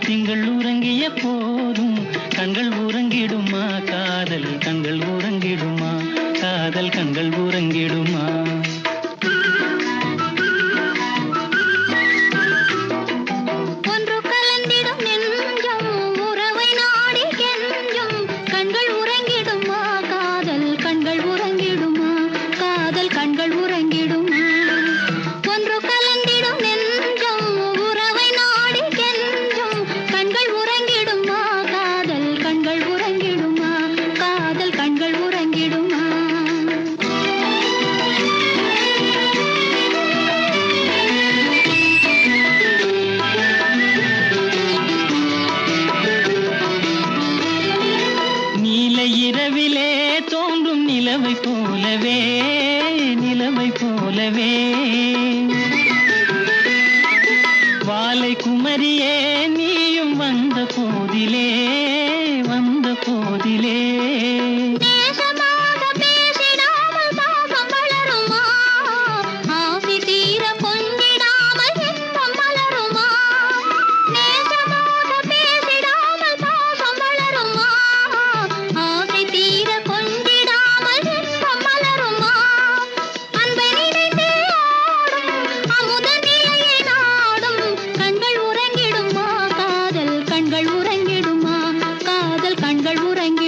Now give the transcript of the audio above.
திங்கள் உறங்கிய போதும் கண்கள் உறங்கிடுமா காதல் கண்கள் உறங்கிடுமா காதல் கண்கள் உறங்கிடுமா இரவிலே தோன்றும் நிலவை போலவே வாலை குமரியே நீயும் வந்த போதிலே கண்கள் உறங்கிடுமா காதல் கண்கள் உறங்கி